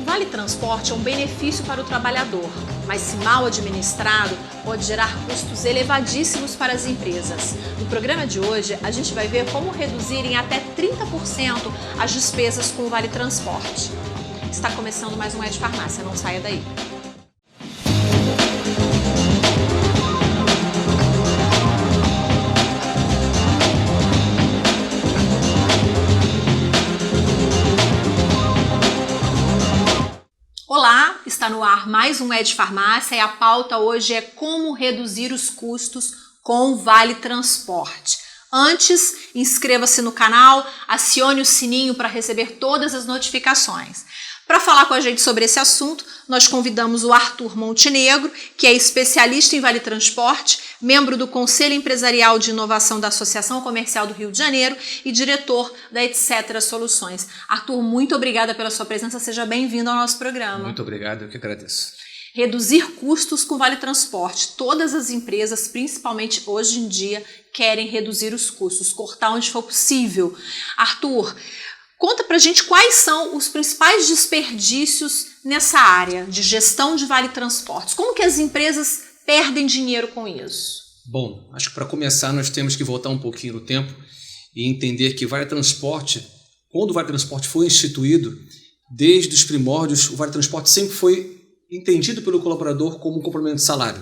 Vale Transporte é um benefício para o trabalhador, mas se mal administrado, pode gerar custos elevadíssimos para as empresas. No programa de hoje, a gente vai ver como reduzir em até 30% as despesas com o Vale Transporte. Está começando mais um É de Farmácia, não saia daí. Olá, está no ar mais um É de Farmácia e a pauta hoje é como reduzir os custos com o Vale Transporte. Antes, inscreva-se no canal, acione o sininho para receber todas as notificações. Para falar com a gente sobre esse assunto, nós convidamos o Arthur Montenegro, que é especialista em Vale Transporte, membro do Conselho Empresarial de Inovação da Associação Comercial do Rio de Janeiro e diretor da Etc. Soluções. Arthur, muito obrigada pela sua presença, seja bem-vindo ao nosso programa. Muito obrigado, eu que agradeço. Reduzir custos com Vale Transporte. Todas as empresas, principalmente hoje em dia, querem reduzir os custos, cortar onde for possível. Arthur, conta pra gente quais são os principais desperdícios nessa área de gestão de Vale Transportes. Como que as empresas perdem dinheiro com isso? Bom, acho que para começar nós temos que voltar um pouquinho no tempo e entender que Vale Transporte, quando o Vale Transporte foi instituído, desde os primórdios, o Vale Transporte sempre foi entendido pelo colaborador como um complemento de salário.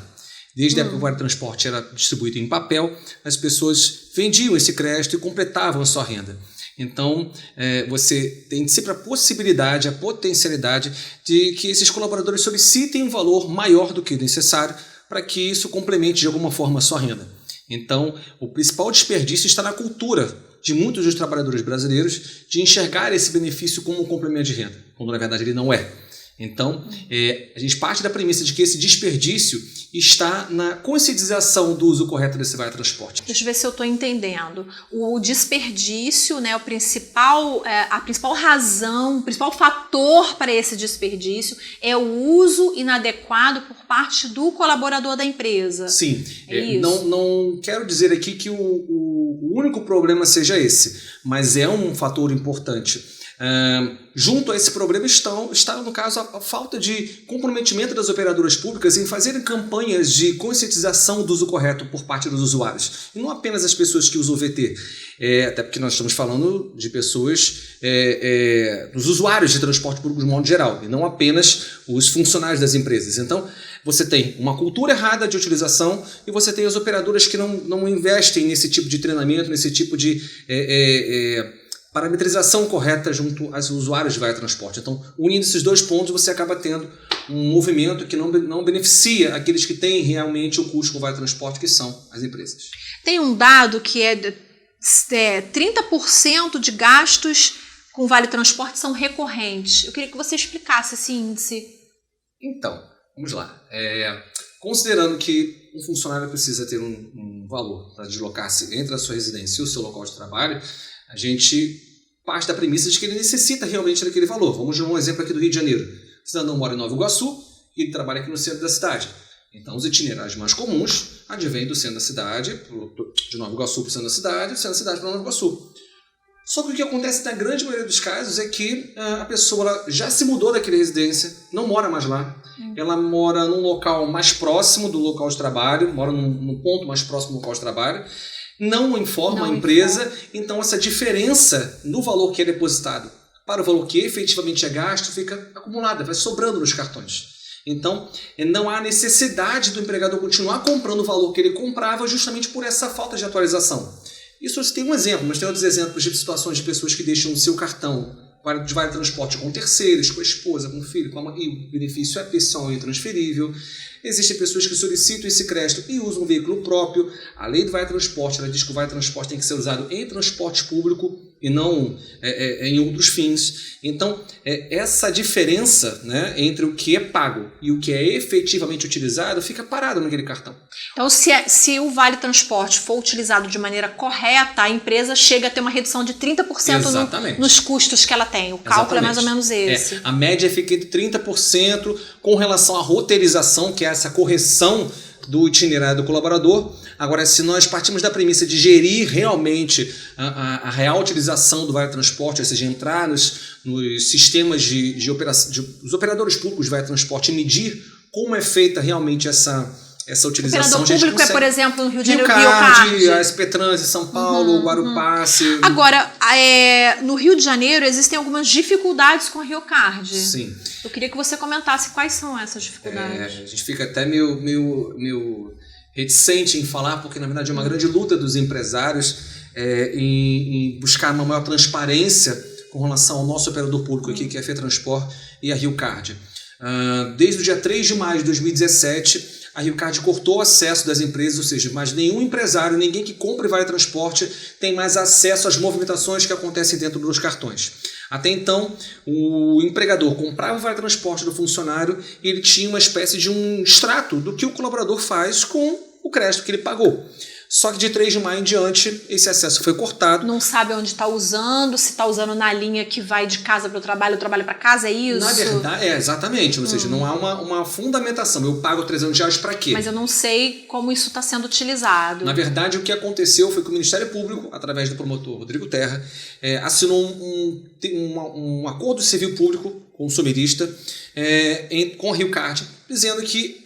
Desde a época que o Vale Transporte era distribuído em papel, as pessoas vendiam esse crédito e completavam a sua renda. Então, você tem sempre a possibilidade, a potencialidade de que esses colaboradores solicitem um valor maior do que o necessário para que isso complemente de alguma forma a sua renda. Então, o principal desperdício está na cultura de muitos dos trabalhadores brasileiros de enxergar esse benefício como um complemento de renda, quando na verdade ele não é. Então, a gente parte da premissa de que esse desperdício está na conscientização do uso correto desse Vale Transporte. Deixa eu ver se eu estou entendendo. O desperdício, né, a principal razão, o principal fator para esse desperdício é o uso inadequado por parte do colaborador da empresa. Sim, isso? Não quero dizer aqui que o único problema seja esse, mas é um fator importante. Junto a esse problema está, no caso, a falta de comprometimento das operadoras públicas em fazerem campanhas de conscientização do uso correto por parte dos usuários. E não apenas as pessoas que usam o VT, até porque nós estamos falando de pessoas, dos usuários de transporte público de modo geral, e não apenas os funcionários das empresas. Então, você tem uma cultura errada de utilização e você tem as operadoras que não investem nesse tipo de treinamento, nesse tipo de parametrização correta junto aos usuários de Vale Transporte. Então, unindo esses dois pontos, você acaba tendo um movimento que não beneficia aqueles que têm realmente o custo com o Vale Transporte, que são as empresas. Tem um dado que 30% de gastos com Vale Transporte são recorrentes. Eu queria que você explicasse esse índice. Então, vamos lá. Considerando que um funcionário precisa ter um valor para deslocar-se entre a sua residência e o seu local de trabalho, a gente parte da premissa de que ele necessita realmente daquele valor. Vamos dar um exemplo aqui do Rio de Janeiro. O cidadão mora em Nova Iguaçu e ele trabalha aqui no centro da cidade. Então, os itinerários mais comuns advêm do centro da cidade, de Nova Iguaçu para o centro da cidade, do centro da cidade para Nova Iguaçu. Só que o que acontece na grande maioria dos casos é que a pessoa já se mudou daquela residência, não mora mais lá. Ela mora num local mais próximo do local de trabalho, mora num ponto mais próximo do local de trabalho, não informa a empresa, então essa diferença no valor que é depositado para o valor que efetivamente é gasto fica acumulada, vai sobrando nos cartões. Então, não há necessidade do empregador continuar comprando o valor que ele comprava justamente por essa falta de atualização. Isso tem um exemplo, mas tem outros exemplos de situações de pessoas que deixam o seu cartão de Vale Transporte com terceiros, com a esposa, com o filho, e o benefício é pessoal e intransferível. Existem pessoas que solicitam esse crédito e usam um veículo próprio. A lei do Vale Transporte, ela diz que o Vale Transporte tem que ser usado em transporte público e não em outros fins. Então, essa diferença, né, entre o que é pago e o que é efetivamente utilizado fica parado naquele cartão. Então, se o Vale Transporte for utilizado de maneira correta, a empresa chega a ter uma redução de 30% nos custos que ela tem. O cálculo é mais ou menos esse. A média fica entre 30% com relação à roteirização, que é essa correção do itinerário do colaborador. Agora, se nós partimos da premissa de gerir realmente a real utilização do Vale Transporte, ou seja, entrar nos sistemas de operação, os operadores públicos do Vale Transporte e medir como é feita realmente essa utilização. O operador público é, por exemplo, no Rio de Janeiro, RioCard, a SP Trans em São Paulo, o Guarupasse. Agora, no Rio de Janeiro existem algumas dificuldades com a RioCard. Sim. Eu queria que você comentasse quais são essas dificuldades. A gente fica até meio reticente em falar, porque na verdade é uma grande luta dos empresários em buscar uma maior transparência com relação ao nosso operador público aqui, que é a FETransport e a RioCard. Desde o dia 3 de maio de 2017, a RioCard cortou o acesso das empresas, ou seja, mais nenhum empresário, ninguém que compre Vale Transporte tem mais acesso às movimentações que acontecem dentro dos cartões. Até então, o empregador comprava o Vale Transporte do funcionário e ele tinha uma espécie de um extrato do que o colaborador faz com o crédito que ele pagou. Só que de 3 de maio em diante, esse acesso foi cortado. Não sabe onde está usando, se está usando na linha que vai de casa para o trabalho para casa, é isso? Na verdade, exatamente. Ou seja, não há uma fundamentação. Eu pago R$300 para quê? Mas eu não sei como isso está sendo utilizado. Na verdade, o que aconteceu foi que o Ministério Público, através do promotor Rodrigo Terra, assinou um acordo civil público consumerista com a RioCard, dizendo que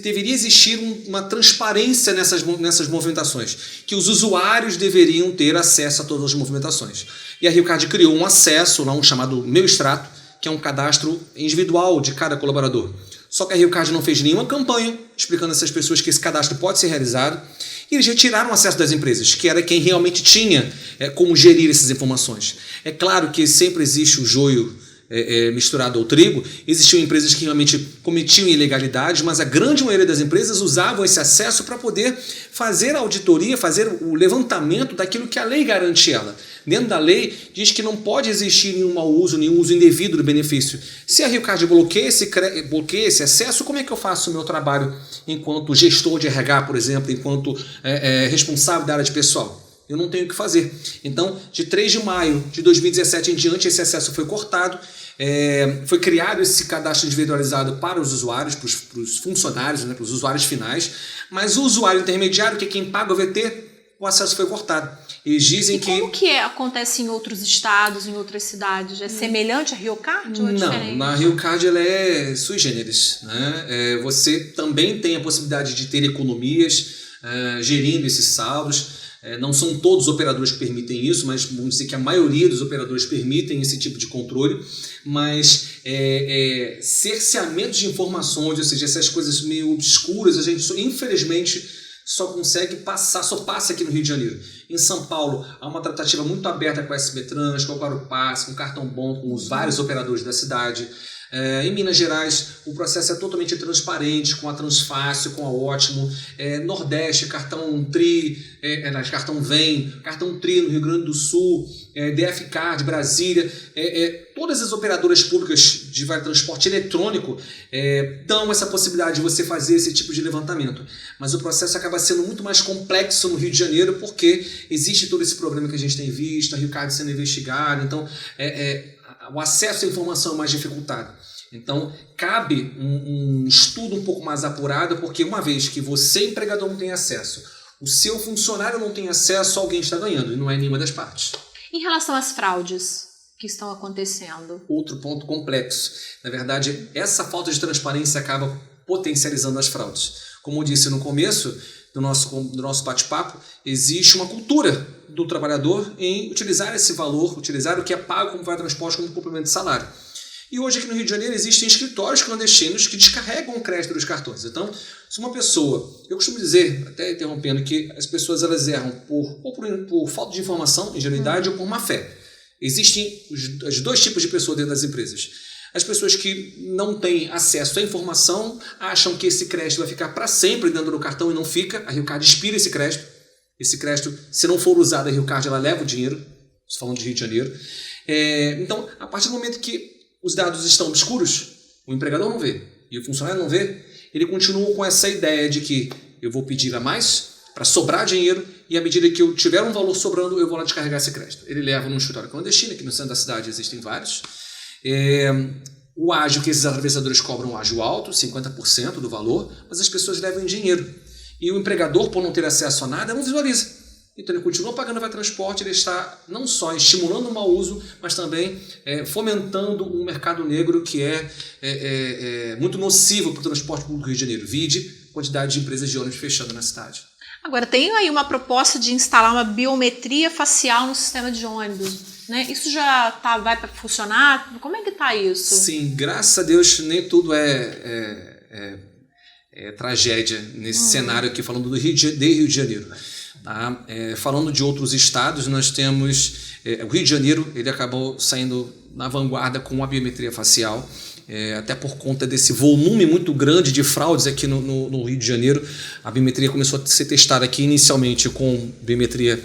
deveria existir uma transparência nessas movimentações, que os usuários deveriam ter acesso a todas as movimentações. E a RioCard criou um acesso, um chamado Meu Extrato, que é um cadastro individual de cada colaborador. Só que a RioCard não fez nenhuma campanha explicando a essas pessoas que esse cadastro pode ser realizado, e eles retiraram o acesso das empresas, que era quem realmente tinha como gerir essas informações. É claro que sempre existe o joio misturado ao trigo. Existiam empresas que realmente cometiam ilegalidades, mas a grande maioria das empresas usavam esse acesso para poder fazer a auditoria, fazer o levantamento daquilo que a lei garante ela. Dentro da lei, diz que não pode existir nenhum mau uso, nenhum uso indevido do benefício. Se a RioCard bloqueia esse acesso, como é que eu faço o meu trabalho enquanto gestor de RH, por exemplo, enquanto responsável da área de pessoal? Eu não tenho o que fazer. Então, de 3 de maio de 2017 em diante, esse acesso foi cortado. Foi criado esse cadastro individualizado para os usuários, para os funcionários, para os usuários finais, mas o usuário intermediário, que é quem paga o VT, o acesso foi cortado. Eles dizem como que acontece em outros estados, em outras cidades? É semelhante à RioCard ou é diferente? Não, a RioCard ela é sui generis, né? Você também tem a possibilidade de ter economias gerindo esses saldos. Não são todos os operadores que permitem isso, mas vamos dizer que a maioria dos operadores permitem esse tipo de controle, mas cerceamento de informações, ou seja, essas coisas meio obscuras, a gente infelizmente só passa aqui no Rio de Janeiro. Em São Paulo, há uma tratativa muito aberta com a SP Trans, com o Guarupasse, com o Cartão Bom, com os vários operadores da cidade. Em Minas Gerais, o processo é totalmente transparente, com a Transfácil, com a Ótimo. Nordeste, Cartão Tri, Cartão Vem, Cartão Tri no Rio Grande do Sul, DFCard, Brasília. Todas as operadoras públicas de Vale Transporte eletrônico dão essa possibilidade de você fazer esse tipo de levantamento. Mas o processo acaba sendo muito mais complexo no Rio de Janeiro, porque existe todo esse problema que a gente tem visto, a RioCard sendo investigada. Então, o acesso à informação é mais dificultado. Então, cabe um estudo um pouco mais apurado, porque uma vez que você, empregador, não tem acesso, o seu funcionário não tem acesso, alguém está ganhando, e não é nenhuma das partes. Em relação às fraudes que estão acontecendo? Outro ponto complexo. Na verdade, essa falta de transparência acaba potencializando as fraudes. Como eu disse no começo do nosso bate-papo, existe uma cultura do trabalhador em utilizar esse valor, utilizar o que é pago como Vale Transporte como complemento de salário. E hoje aqui no Rio de Janeiro existem escritórios clandestinos que descarregam o crédito dos cartões. Então, se uma pessoa... Eu costumo dizer, até interrompendo, que as pessoas elas erram por falta de informação, ingenuidade, ou por má fé. Existem os dois tipos de pessoas dentro das empresas. As pessoas que não têm acesso à informação acham que esse crédito vai ficar para sempre dentro do cartão e não fica. A RioCard expira esse crédito. Esse crédito, se não for usado, a RioCard ela leva o dinheiro. Falando de Rio de Janeiro. Então, a partir do momento que os dados estão obscuros, o empregador não vê e o funcionário não vê, ele continua com essa ideia de que eu vou pedir a mais para sobrar dinheiro e à medida que eu tiver um valor sobrando, eu vou lá descarregar esse crédito. Ele leva num escritório clandestino, aqui no centro da cidade existem vários. O ágio que esses atravessadores cobram um ágio alto, 50% do valor, mas as pessoas levam em dinheiro. E o empregador, por não ter acesso a nada, não visualiza. Então ele continua pagando o Vale Transporte, ele está não só estimulando o mau uso, mas também fomentando um mercado negro que é muito nocivo para o transporte público do Rio de Janeiro. Vide quantidade de empresas de ônibus fechando na cidade. Agora, tem aí uma proposta de instalar uma biometria facial no sistema de ônibus, né? Isso já vai para funcionar? Como é que está isso? Sim, graças a Deus nem tudo é tragédia nesse cenário aqui, falando do Rio de Janeiro. Tá? Falando de outros estados, nós temos o Rio de Janeiro, ele acabou saindo na vanguarda com a biometria facial, até por conta desse volume muito grande de fraudes aqui no Rio de Janeiro. A biometria começou a ser testada aqui inicialmente com biometria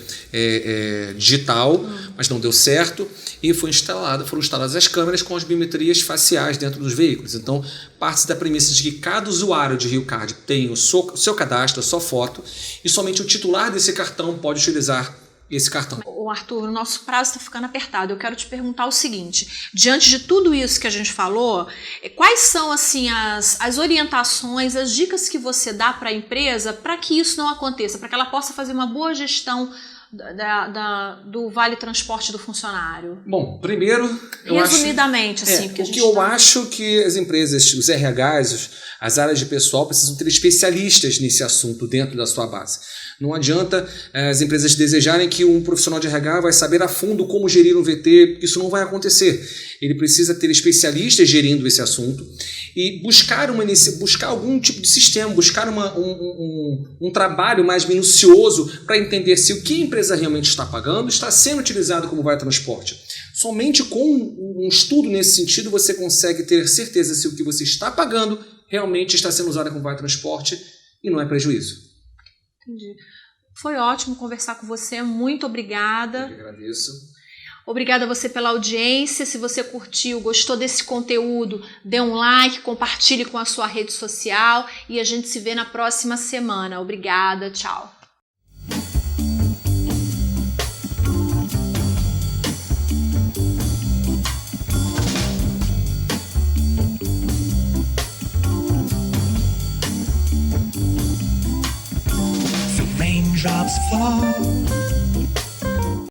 digital, mas não deu certo, e foram instaladas as câmeras com as biometrias faciais dentro dos veículos. Então, parte-se da premissa de que cada usuário de RioCard tem o seu cadastro, a sua foto, e somente o titular desse cartão pode utilizar esse cartão. Arthur, o nosso prazo está ficando apertado. Eu quero te perguntar o seguinte: diante de tudo isso que a gente falou, quais são assim as orientações, as dicas que você dá para a empresa para que isso não aconteça, para que ela possa fazer uma boa gestão do Vale Transporte do funcionário? Bom, primeiro, resumidamente, eu acho que as empresas, os RHs, as áreas de pessoal precisam ter especialistas nesse assunto dentro da sua base. Não adianta as empresas desejarem que um profissional de RH vai saber a fundo como gerir um VT, porque isso não vai acontecer. Ele precisa ter especialistas gerindo esse assunto e buscar algum tipo de sistema, buscar um trabalho mais minucioso para entender se o que a empresa realmente está pagando está sendo utilizado como Vale Transporte. Somente com um estudo nesse sentido você consegue ter certeza se o que você está pagando realmente está sendo usado como Vale Transporte e não é prejuízo. Entendi. Foi ótimo conversar com você, muito obrigada. Eu que agradeço. Obrigada a você pela audiência. Se você curtiu, gostou desse conteúdo, dê um like, compartilhe com a sua rede social e a gente se vê na próxima semana. Obrigada, tchau. Drops fall